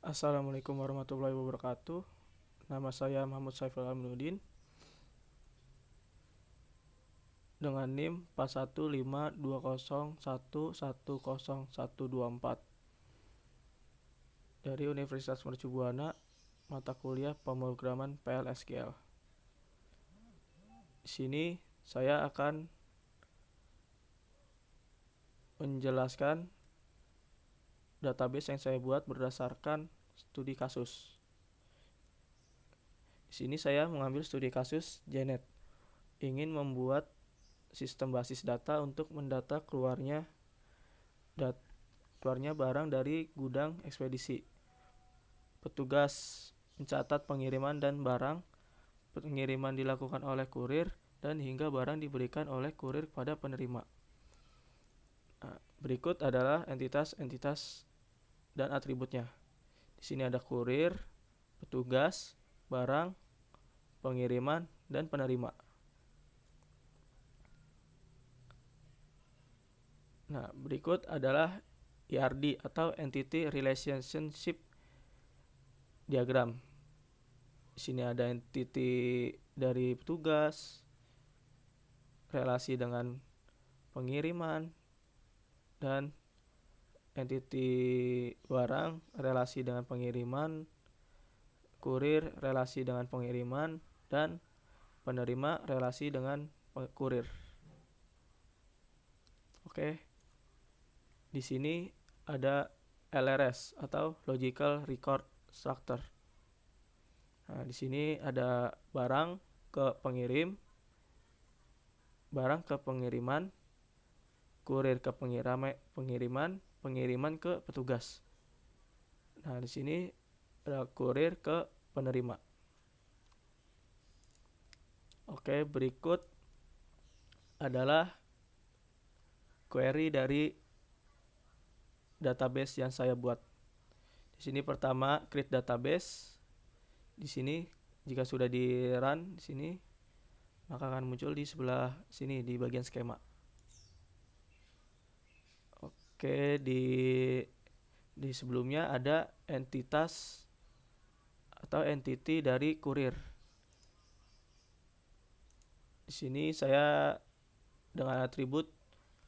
Assalamualaikum warahmatullahi wabarakatuh. Nama saya Muhammad Saiful Aminuddin dengan NIM 415201110124 dari Universitas Mercu Buana, mata kuliah pemrograman PLSQL. Di sini saya akan menjelaskan database yang saya buat berdasarkan studi kasus. Di sini saya mengambil studi kasus JNet. Ingin membuat sistem basis data untuk mendata keluarnya barang dari gudang ekspedisi. Petugas mencatat pengiriman dan barang. Pengiriman dilakukan oleh kurir dan hingga barang diberikan oleh kurir kepada penerima. Berikut adalah entitas dan atributnya. Di sini ada kurir, petugas, barang, pengiriman, dan penerima. Nah, berikut adalah ERD atau Entity Relationship Diagram. Di sini ada entity dari petugas, relasi dengan pengiriman, dan entity barang, relasi dengan pengiriman, kurir, relasi dengan pengiriman, dan penerima, relasi dengan kurir. Oke. Di sini ada LRS atau Logical Record Structure. Nah, di sini ada barang ke pengirim, barang ke pengiriman, kurir ke pengiriman, pengiriman ke petugas. Nah, di sini ada kurir ke penerima. Oke, berikut adalah query dari database yang saya buat. Di sini pertama create database. Di sini jika sudah di run di sini maka akan muncul di sebelah sini di bagian skema. Oke, di sebelumnya ada entitas atau entity dari kurir. Di sini saya dengan atribut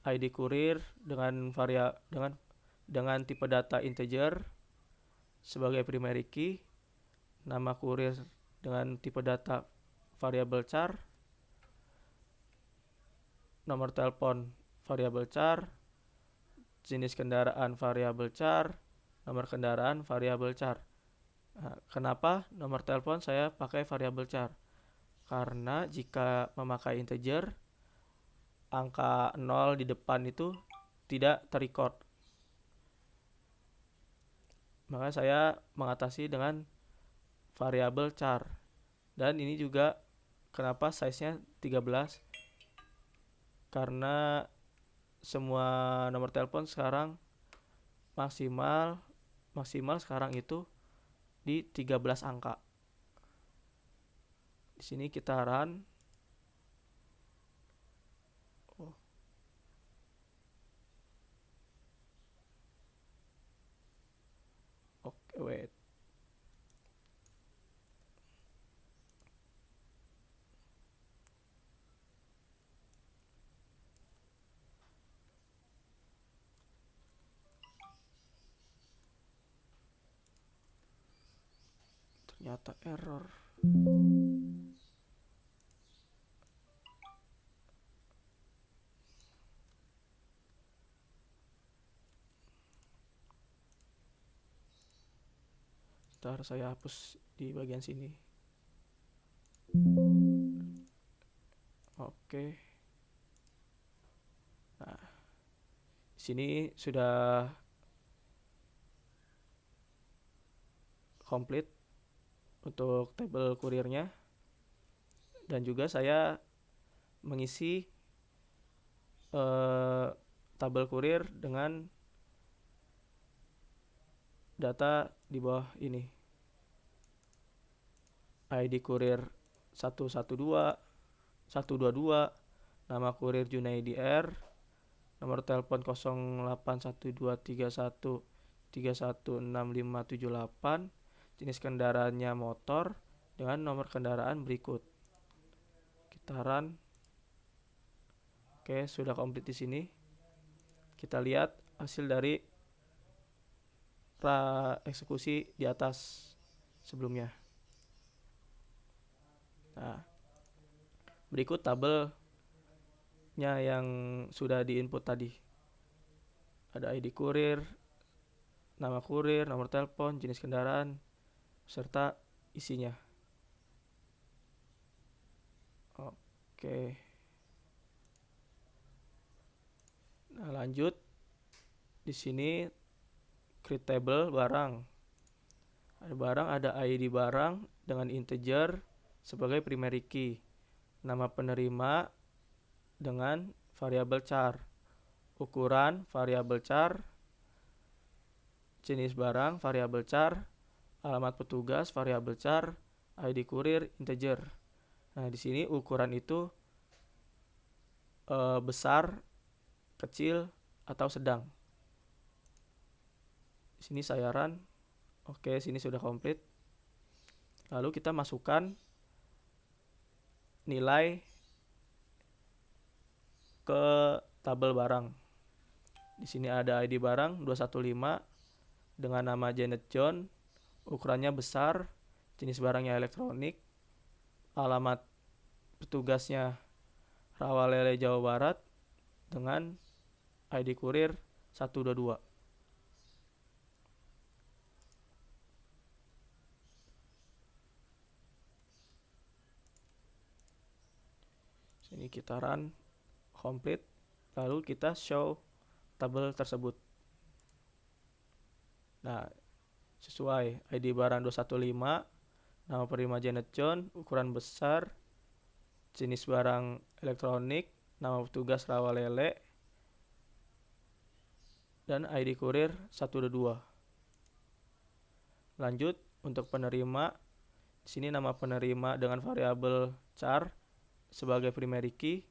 ID kurir dengan dengan tipe data integer sebagai primary key, nama kurir dengan tipe data variable char, nomor telepon variable char, jenis kendaraan variable char, nomor kendaraan variable char. Nah, kenapa nomor telepon saya pakai variable char? Karena jika memakai integer, angka 0 di depan itu tidak terrecord. Maka saya mengatasi dengan variable char. Dan ini juga kenapa size-nya 13? Karena semua nomor telepon sekarang maksimal sekarang itu di 13 angka. Di sini kita run. Oke, wait. Ternyata error. Ntar saya hapus di bagian sini. Oke. Nah, di sini sudah komplit untuk tabel kurirnya. Dan juga saya mengisi tabel kurir dengan data di bawah ini. ID kurir 112, 122, nama kurir Junaidi R, nomor telepon 081231 316578, jenis kendaraannya motor dengan nomor kendaraan berikut. Kita run. Oke, sudah komplit di sini. Kita lihat hasil dari eksekusi di atas sebelumnya. Nah, berikut tabelnya yang sudah di input tadi. Ada ID kurir, nama kurir, nomor telepon, jenis kendaraan, serta isinya. Oke. Nah, lanjut. Di sini create table barang. Ada barang, ada ID barang dengan integer sebagai primary key. Nama penerima dengan variabel char. Ukuran variabel char. Jenis barang variabel char. Alamat petugas variabel char. ID kurir integer. Nah, di sini ukuran itu besar, kecil, atau sedang. Di sini saya run. Oke, sini sudah komplit. Lalu kita masukkan nilai ke tabel barang. Di sini ada ID barang 215 dengan nama Janet John, ukurannya besar, jenis barangnya elektronik, alamat petugasnya Rawalele Jawa Barat dengan ID kurir 122. Sini kita run complete, lalu kita show tabel tersebut. Nah, sesuai ID barang 215, nama penerima Janet John, ukuran besar, jenis barang elektronik, nama petugas Rawalele, dan ID kurir 122. Lanjut untuk penerima, di sini nama penerima dengan variabel char sebagai primary key,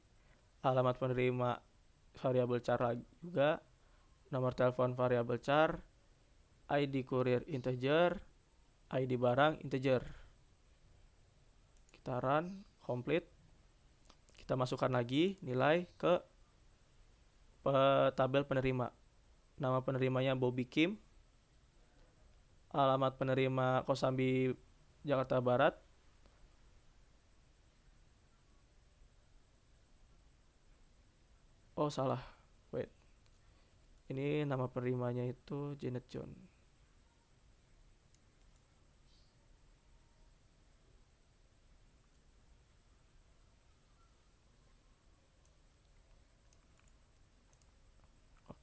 alamat penerima variabel char juga, nomor telepon variabel char, ID kurir integer, ID barang integer. Kita run complete. Kita masukkan lagi nilai ke tabel penerima. Nama penerimanya Bobby Kim, alamat penerima Kosambi Jakarta Barat, oh salah, wait, ini nama penerimanya itu Janet John.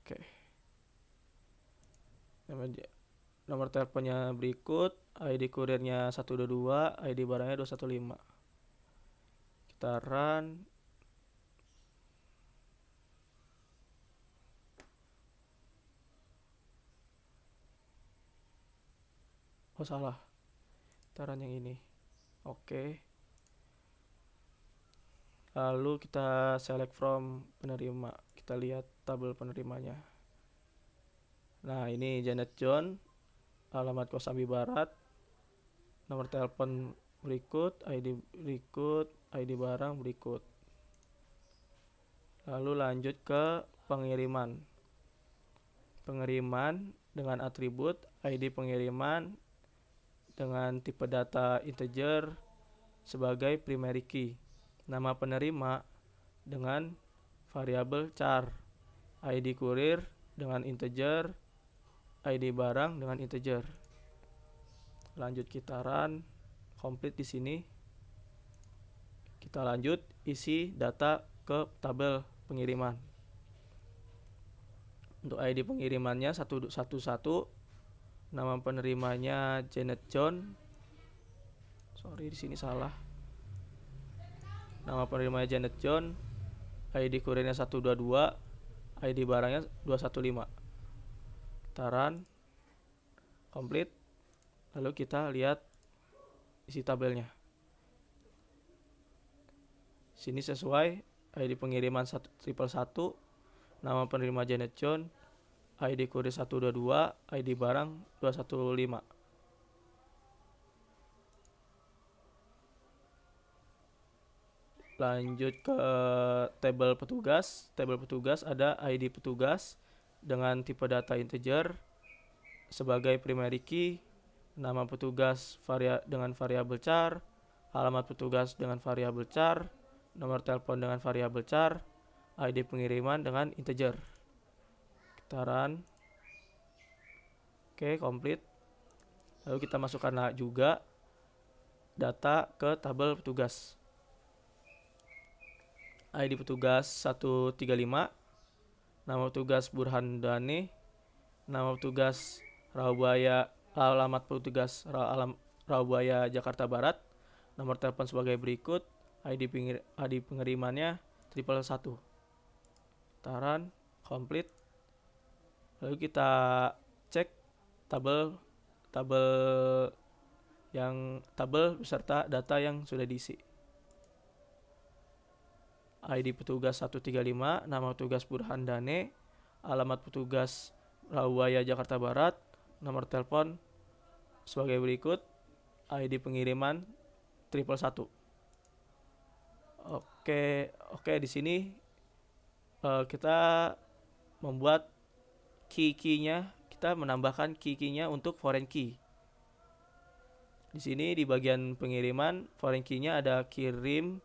Oke. Nomor teleponnya berikut, ID kurirnya 122, ID barangnya 215. Kita run. Oh salah, kita run yang ini. Oke. Lalu kita select from penerima. Kita lihat tabel penerimanya. Nah, ini Janet John, alamat Kosambi Barat, nomor telepon berikut, ID berikut, ID barang berikut. Lalu lanjut ke pengiriman. Pengiriman dengan atribut ID pengiriman dengan tipe data integer sebagai primary key. Nama penerima dengan variabel char. ID kurir dengan integer, ID barang dengan integer. Lanjut kita run complete di sini. Kita lanjut isi data ke tabel pengiriman. Untuk ID pengirimannya 111, nama penerimanya Janet John. Sorry, di sini salah. Nama penerimanya Janet John, ID kurirnya 122, ID barangnya 215. Kita run complete. Lalu kita lihat isi tabelnya. Sini sesuai ID pengiriman 111, nama penerima Janet John, ID kurir 122, ID barang 215. Lanjut ke tabel petugas. Tabel petugas ada ID petugas dengan tipe data integer sebagai primary key, nama petugas dengan variabel char, alamat petugas dengan variabel char, nomor telepon dengan variabel char, ID pengiriman dengan integer. Kita run. Oke, komplit. Lalu kita masukkan juga data ke tabel petugas. ID petugas 135, nama petugas Burhan Dani, nama petugas Rawabaya, alamat petugas Rawabaya Jakarta Barat, nomor telepon sebagai berikut, ID pengirimannya 111. Taran komplit. Lalu kita cek tabel beserta data yang sudah diisi. ID petugas 135, nama petugas Burhan Dane, alamat petugas Rawabaya Jakarta Barat, nomor telepon sebagai berikut, ID pengiriman 111. Oke, di sini kita membuat key-nya, kita menambahkan key-nya untuk foreign key. Di sini di bagian pengiriman, foreign key-nya ada kirim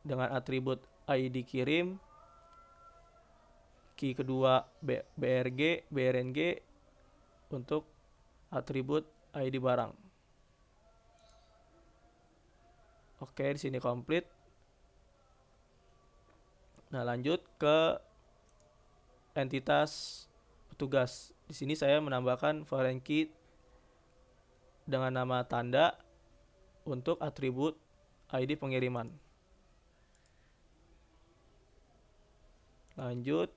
dengan atribut ID kirim, key kedua BRNG untuk atribut ID barang. Oke, di sini komplit. Nah, lanjut ke entitas petugas. Di sini saya menambahkan foreign key dengan nama tanda untuk atribut ID pengiriman. Lanjut,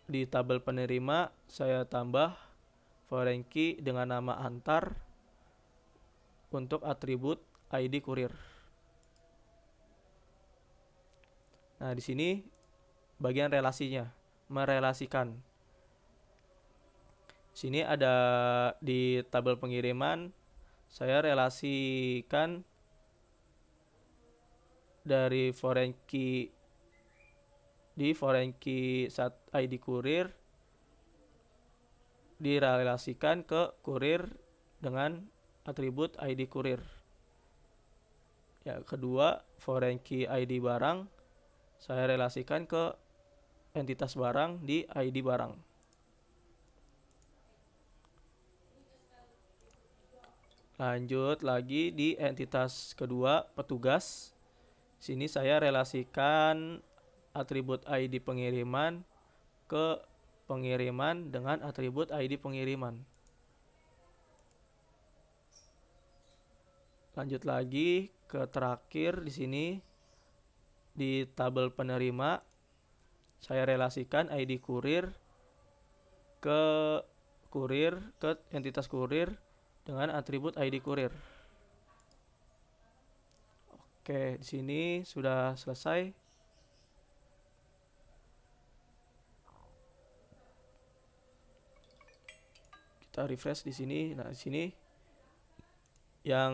di tabel penerima saya tambah foreign key dengan nama antar untuk atribut ID kurir. Nah, di sini bagian relasinya, merelasikan. Sini ada di tabel pengiriman saya relasikan dari foreign key ID kurir direlasikan ke kurir dengan atribut ID kurir. Ya, kedua, foreign key ID barang saya relasikan ke entitas barang di ID barang. Lanjut lagi di entitas kedua, petugas. Sini saya relasikan atribut ID pengiriman ke pengiriman dengan atribut ID pengiriman. Lanjut lagi ke terakhir di sini di tabel penerima saya relasikan ID kurir ke entitas kurir dengan atribut ID kurir. Oke, di sini sudah selesai. Kita refresh di sini. Nah, di sini yang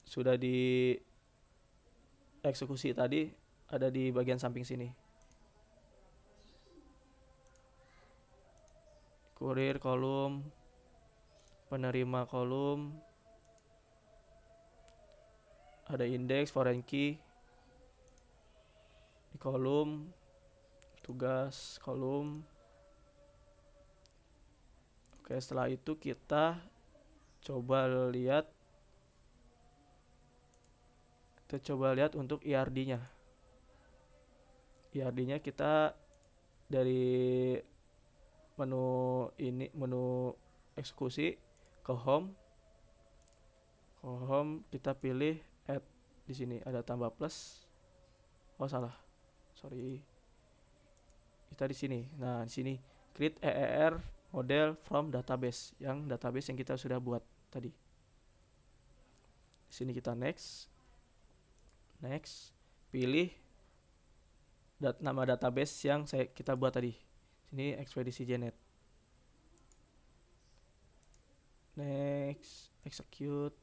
sudah dieksekusi tadi ada di bagian samping sini. Kurir kolom, penerima kolom, ada indeks foreign key di kolom, tugas kolom. Oke, setelah itu kita coba lihat untuk IRD-nya. IRD-nya kita dari menu eksekusi ke home kita pilih add. Di sini ada tambah plus. Oh, salah, sorry, kita di sini. Nah, di sini create EER model from database yang kita sudah buat tadi. Di sini kita next, pilih nama database yang kita buat tadi. Ini ekspedisi Janet. Next, execute.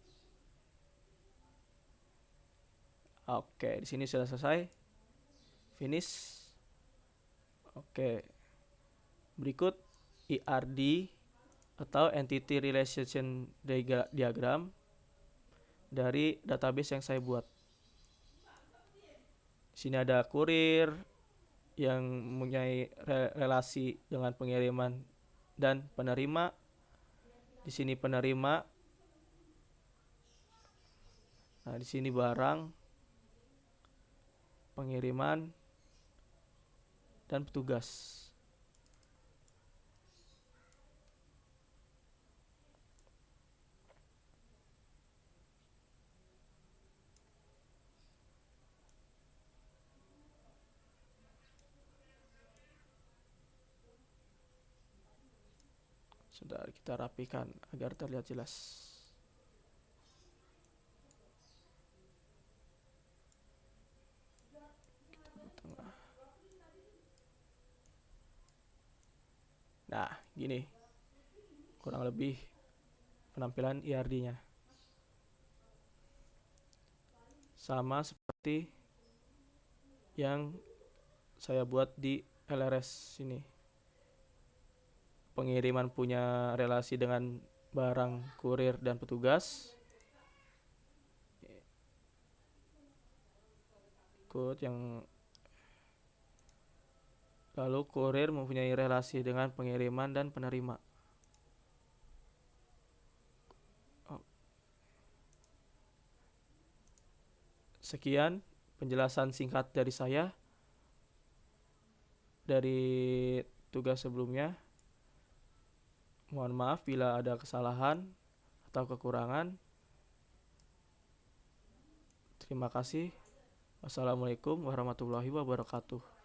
Oke, di sini sudah selesai. Finish. Oke. Berikut ERD atau Entity Relation Diagram dari database yang saya buat. Di sini ada kurir yang mempunyai relasi dengan pengiriman dan penerima. Di sini penerima. Nah, di sini barang, pengiriman, dan petugas. Sudah kita rapikan agar terlihat jelas. Nah, gini kurang lebih penampilan ERD-nya. Sama seperti yang saya buat di LRS sini. Pengiriman punya relasi dengan barang, kurir, dan petugas. Lalu kurir mempunyai relasi dengan pengiriman dan penerima. Sekian penjelasan singkat dari saya dari tugas sebelumnya. Mohon maaf bila ada kesalahan atau kekurangan. Terima kasih. Wassalamualaikum warahmatullahi wabarakatuh.